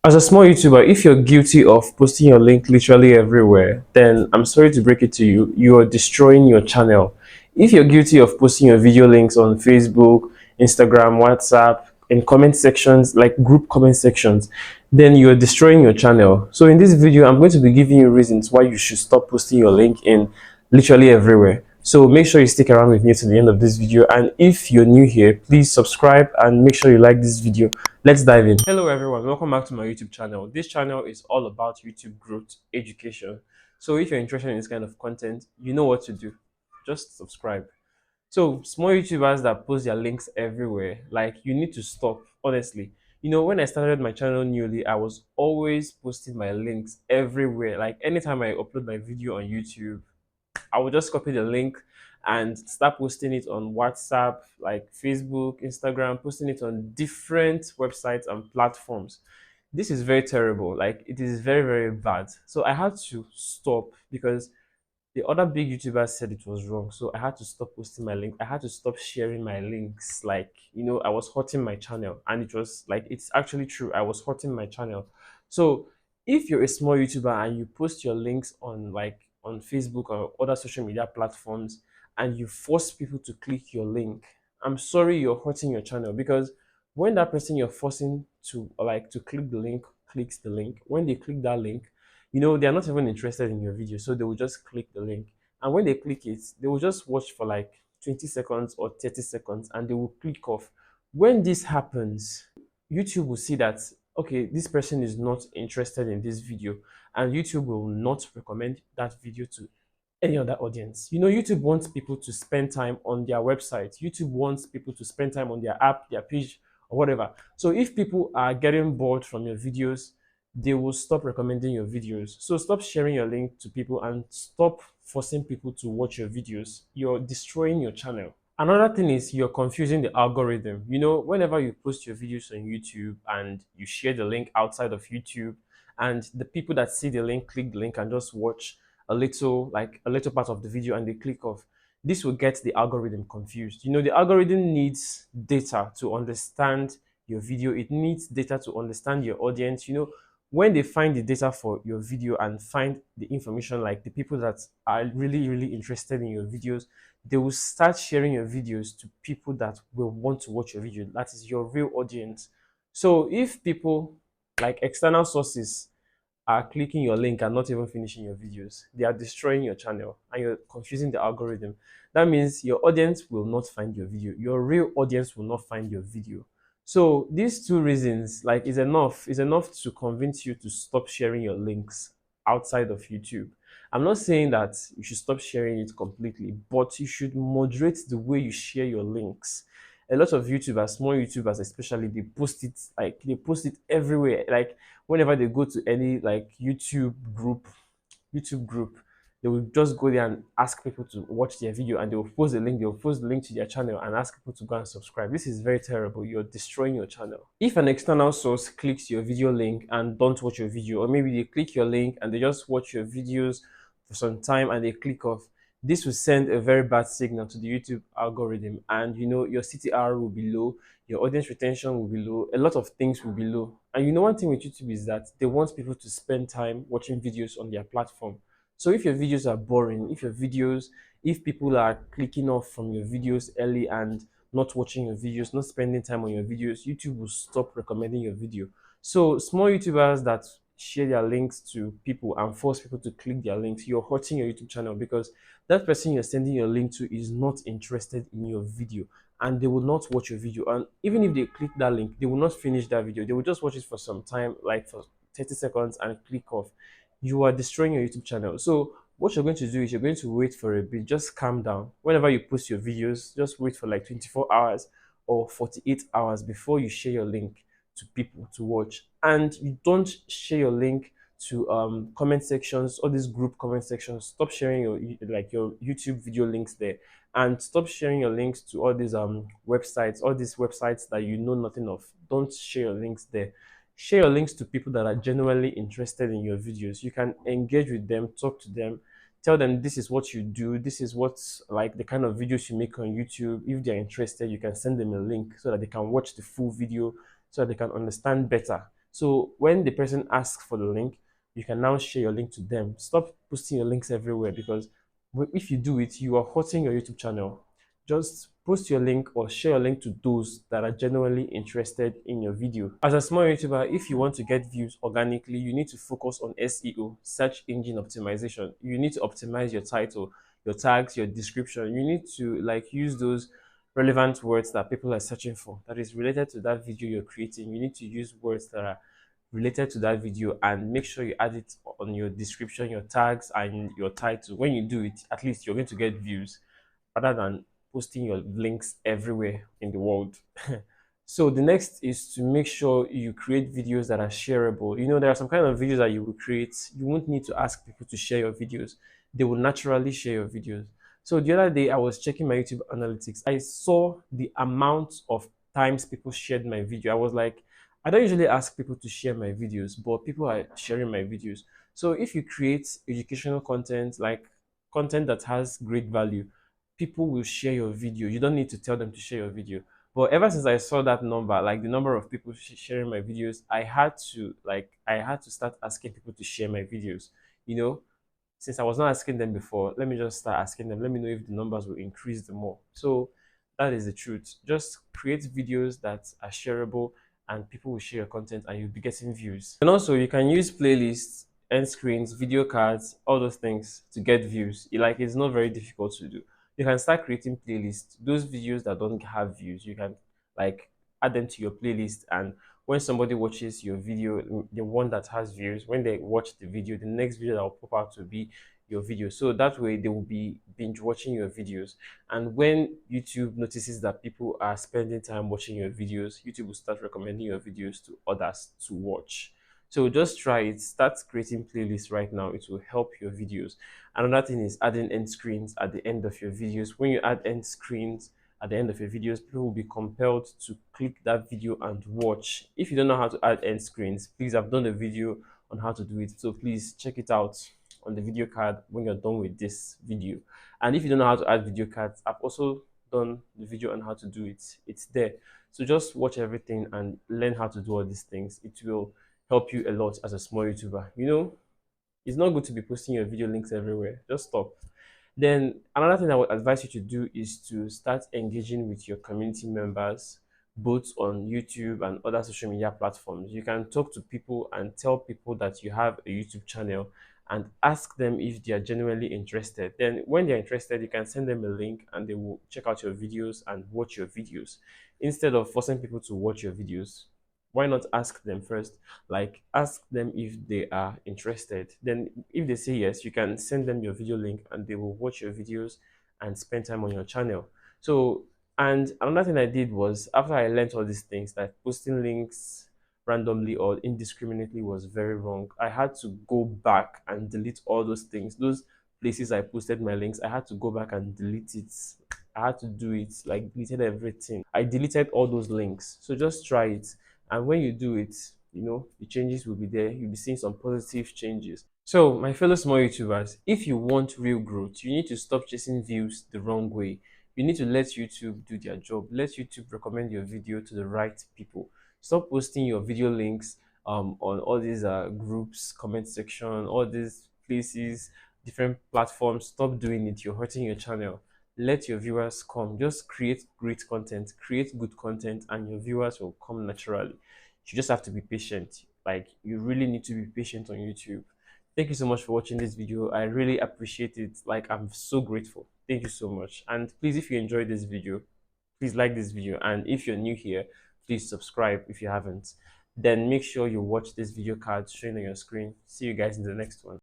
As a small YouTuber, if you're guilty of posting your link literally everywhere, then I'm sorry to break it to you, you are destroying your channel. If you're guilty of posting your video links on Facebook, Instagram, WhatsApp, in comment sections, like group comment sections, then you're destroying your channel. So in this video, I'm going to be giving you reasons why you should stop posting your link in literally everywhere. So make sure you stick around with me to the end of this video. And if you're new here, please subscribe and make sure you like this video. Let's dive in. Hello everyone, welcome back to my YouTube channel. This channel is all about YouTube growth education. So if you're interested in this kind of content, you know what to do. Just subscribe. So small YouTubers that post their links everywhere, like you need to stop, honestly. When I started my channel newly, I was always posting my links everywhere. Like anytime I upload my video on YouTube, I would just copy the link and start posting it on WhatsApp, like Facebook, Instagram, posting it on different websites and platforms. This is very terrible. Like it is very, very bad. So I had to stop because the other big YouTubers said it was wrong. So I had to stop posting my link. I had to stop sharing my links. Like, I was hurting my channel. And it was like, it's actually true. I was hurting my channel. So if you're a small YouTuber and you post your links on on Facebook or other social media platforms and you force people to click your link, I'm sorry you're hurting your channel because when that person you're forcing to click the link clicks the link, when they click that link, they're not even interested in your video, so they will just click the link. And when they click it, they will just watch for like 20 seconds or 30 seconds and they will click off. When this happens, YouTube will see that, okay, this person is not interested in this video, and YouTube will not recommend that video to any other audience. YouTube wants people to spend time on their website. YouTube wants people to spend time on their app, their page, or whatever. So if people are getting bored from your videos, they will stop recommending your videos. So stop sharing your link to people and stop forcing people to watch your videos. You're destroying your channel. Another thing is you're confusing the algorithm. Whenever you post your videos on YouTube and you share the link outside of YouTube, and the people that see the link click the link and just watch a little part of the video and they click off, this will get the algorithm confused. The algorithm needs data to understand your video. It needs data to understand your audience. When they find the data for your video and find the information, like the people that are really, really interested in your videos, they will start sharing your videos to people that will want to watch your video. That is your real audience. So if people like external sources are clicking your link and not even finishing your videos, they are destroying your channel and you're confusing the algorithm. That means your audience will not find your video. Your real audience will not find your video. So these two reasons, like, is enough to convince you to stop sharing your links outside of YouTube. I'm not saying that you should stop sharing it completely, but you should moderate the way you share your links. A lot of YouTubers, small YouTubers especially, they post it everywhere. Like whenever they go to any like YouTube group, they will just go there and ask people to watch their video and they will post the link to their channel and ask people to go and subscribe. This is very terrible. You're destroying your channel. If an external source clicks your video link and don't watch your video, or maybe they click your link and they just watch your videos for some time and they click off, this will send a very bad signal to the YouTube algorithm, and your CTR will be low, your audience retention will be low, a lot of things will be low. And one thing with YouTube is that they want people to spend time watching videos on their platform. So if your videos are boring, if people are clicking off from your videos early and not watching your videos, not spending time on your videos, YouTube will stop recommending your video. So small YouTubers that share their links to people and force people to click their links, you're hurting your YouTube channel because that person you're sending your link to is not interested in your video and they will not watch your video. And even if they click that link, they will not finish that video. They will just watch it for some time, like for 30 seconds, and click off. You are destroying your YouTube channel. So what you're going to do is you're going to wait for a bit. Just calm down. Whenever you post your videos, just wait for like 24 hours or 48 hours before you share your link to people to watch. And you don't share your link to comment sections, all these group comment sections. Stop sharing your YouTube video links there, and stop sharing your links to all these websites that you know nothing of. Don't share your links there. Share your links to people that are genuinely interested in your videos. You can engage with them, talk to them, tell them this is what you do, this is what's like the kind of videos you make on YouTube. If they're interested, you can send them a link so that they can watch the full video, so that they can understand better. So when the person asks for the link, you can now share your link to them. Stop posting your links everywhere, because if you do it, you are hurting your YouTube channel. Just post your link or share your link to those that are genuinely interested in your video. As a small YouTuber, if you want to get views organically, you need to focus on SEO, search engine optimization. You need to optimize your title, your tags, your description. You need to like use those relevant words that people are searching for, that is related to that video you're creating. You need to use words that are related to that video, and make sure you add it on your description, your tags, and your title. When you do it, at least you're going to get views rather than posting your links everywhere in the world. So the next is to make sure you create videos that are shareable. You know, there are some kind of videos that you will create. You won't need to ask people to share your videos. They will naturally share your videos. So the other day I was checking my YouTube analytics. I saw the amount of times people shared my video. I was like, I don't usually ask people to share my videos, but people are sharing my videos. So if you create educational content, like content that has great value, people will share your video. You don't need to tell them to share your video. But ever since I saw that number, like the number of people sharing my videos, I had to start asking people to share my videos. You know, since I was not asking them before, let me just start asking them. Let me know if the numbers will increase the more. So that is the truth. Just create videos that are shareable, and people will share your content and you'll be getting views. And also you can use playlists, end screens, video cards, all those things to get views. It's not very difficult to do. You can start creating playlists. Those videos that don't have views, you can like add them to your playlist, and when somebody watches your video, the one that has views, when they watch the video, the next video that will pop out will be your video. So that way they will be binge watching your videos. And when YouTube notices that people are spending time watching your videos, YouTube will start recommending your videos to others to watch. So just try it. Start creating playlists right now. It will help your videos. Another thing is adding end screens at the end of your videos. When you add end screens at the end of your videos, people will be compelled to click that video and watch. If you don't know how to add end screens, please, I've done a video on how to do it. So please check it out on the video card when you're done with this video. And if you don't know how to add video cards, I've also done the video on how to do it. It's there. So just watch everything and learn how to do all these things. It will help you a lot as a small YouTuber. You know, it's not good to be posting your video links everywhere. Just stop. Then another thing I would advise you to do is to start engaging with your community members, both on YouTube and other social media platforms. You can talk to people and tell people that you have a YouTube channel and ask them if they are genuinely interested. Then when they're interested, you can send them a link and they will check out your videos and watch your videos. Instead of forcing people to watch your videos, why not ask them first? Like, ask them if they are interested. Then if they say yes, you can send them your video link and they will watch your videos and spend time on your channel. So, and another thing I did was, after I learned all these things, that posting links randomly or indiscriminately was very wrong, I had to go back and delete all those things. Those places I posted my links, I had to go back and delete it. I had to do it, like deleted everything. I deleted all those links. So just try it. And when you do it, you know, the changes will be there. You'll be seeing some positive changes. So, my fellow small YouTubers, if you want real growth, you need to stop chasing views the wrong way. You need to let YouTube do their job. Let YouTube recommend your video to the right people. Stop posting your video links on all these groups, comment section, all these places, different platforms. Stop doing it. You're hurting your channel. Let your viewers come. Just create great content, create good content, and your viewers will come naturally. You just have to be patient. Like, you really need to be patient on YouTube. Thank you so much for watching this video. I really appreciate it. Like, I'm so grateful. Thank you so much. And please, if you enjoyed this video, please like this video. And if you're new here, please subscribe if you haven't. Then make sure you watch this video card showing on your screen. See you guys in the next one.